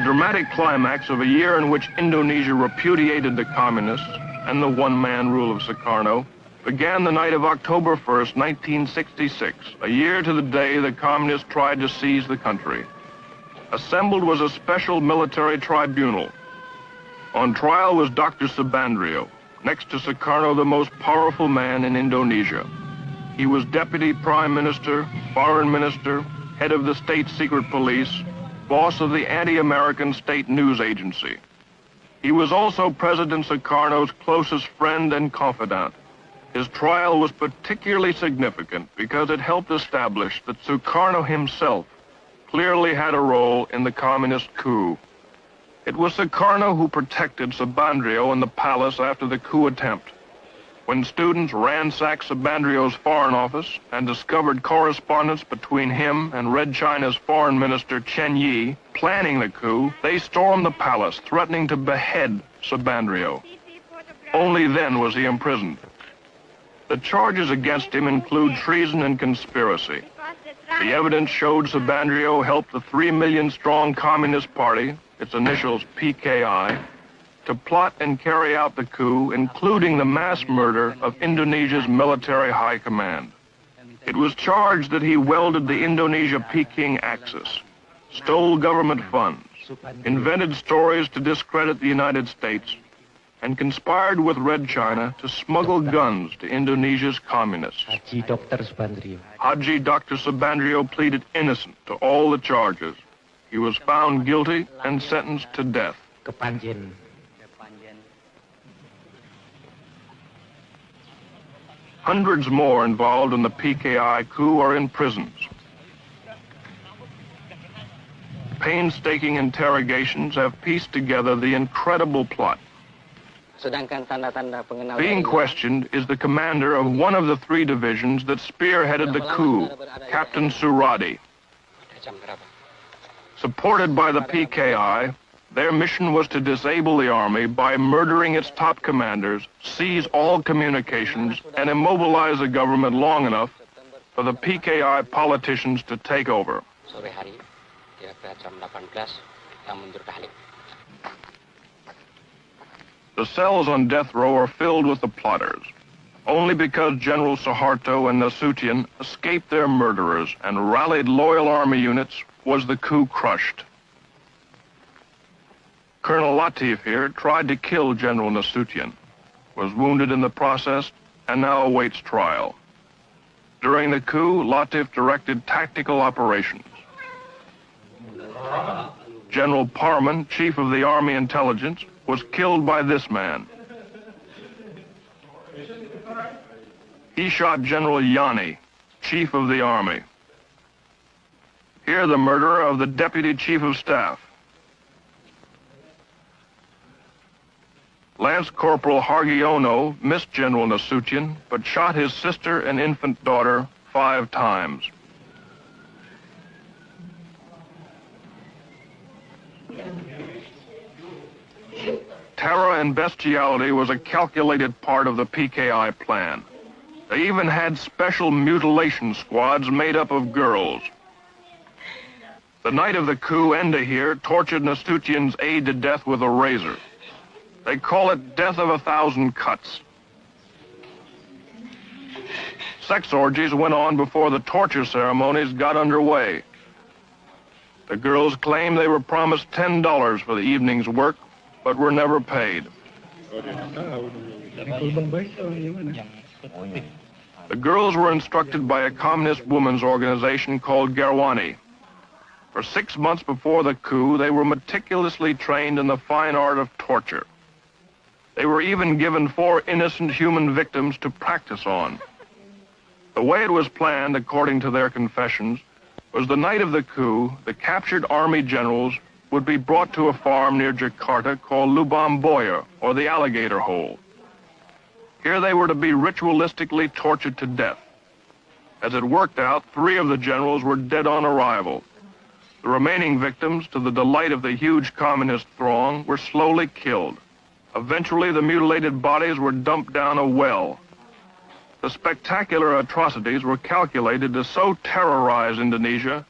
The dramatic climax of a year in which Indonesia repudiated the communists and the one-man rule of Sukarno began the night of October 1st, 1966, a year to the day the communists tried to seize the country. Assembled was a special military tribunal. On trial was Dr. Subandrio, next to Sukarno the most powerful man in Indonesia. He was Deputy Prime Minister, Foreign Minister, head of the State Secret Police, boss of the anti-American state news agency. He was also President Sukarno's closest friend and confidant. His trial was particularly significant because it helped establish that Sukarno himself clearly had a role in the communist coup. It was Sukarno who protected Subandrio in the palace after the coup attempt. When students ransacked Subandrio's foreign office and discovered correspondence between him and Red China's foreign minister Chen Yi planning the coup, they stormed the palace, threatening to behead Subandrio. Only then was he imprisoned. The charges against him include treason and conspiracy. The evidence showed Subandrio helped the 3 million-strong Communist Party, its initials PKI, to plot and carry out the coup, including the mass murder of Indonesia's military high command. It was charged that he welded the Indonesia-Peking axis, stole government funds, invented stories to discredit the United States, and conspired with Red China to smuggle guns to Indonesia's communists. Haji Dr. Subandrio pleaded innocent to all the charges. He was found guilty and sentenced to death. Hundreds more involved in the PKI coup are in prisons. Painstaking interrogations have pieced together the incredible plot. Being questioned is the commander of one of the 3 divisions that spearheaded the coup, Captain Suradi. Supported by the PKI, their mission was to disable the army by murdering its top commanders, seize all communications, and immobilize the government long enough for the PKI politicians to take over. The cells on death row are filled with the plotters. Only because General Suharto and Nasution escaped their murderers and rallied loyal army units was the coup crushed. Colonel Latif here tried to kill General Nasution, was wounded in the process, and now awaits trial. During the coup, Latif directed tactical operations. General Parman, chief of the Army Intelligence, was killed by this man. He shot General Yani, chief of the army. Here the murderer of the deputy chief of staff. Lance Corporal Hargiono missed General Nasution, but shot his sister and infant daughter 5 times. Terror and bestiality was a calculated part of the PKI plan. They even had special mutilation squads made up of girls. The night of the coup, Enda here tortured Nasution's aide to death with a razor. They call it death of 1,000 cuts. Sex orgies went on before the torture ceremonies got underway. The girls claimed they were promised $10 for the evening's work, but were never paid. The girls were instructed by a communist women's organization called Garwani. For 6 months before the coup, they were meticulously trained in the fine art of torture. They were even given 4 innocent human victims to practice on. The way it was planned, according to their confessions, was the night of the coup, the captured army generals would be brought to a farm near Jakarta called Lubang Buaya, or the Alligator Hole. Here they were to be ritualistically tortured to death. As it worked out, 3 of the generals were dead on arrival. The remaining victims, to the delight of the huge communist throng, were slowly killed. Eventually, the mutilated bodies were dumped down a well. The spectacular atrocities were calculated to so terrorize Indonesia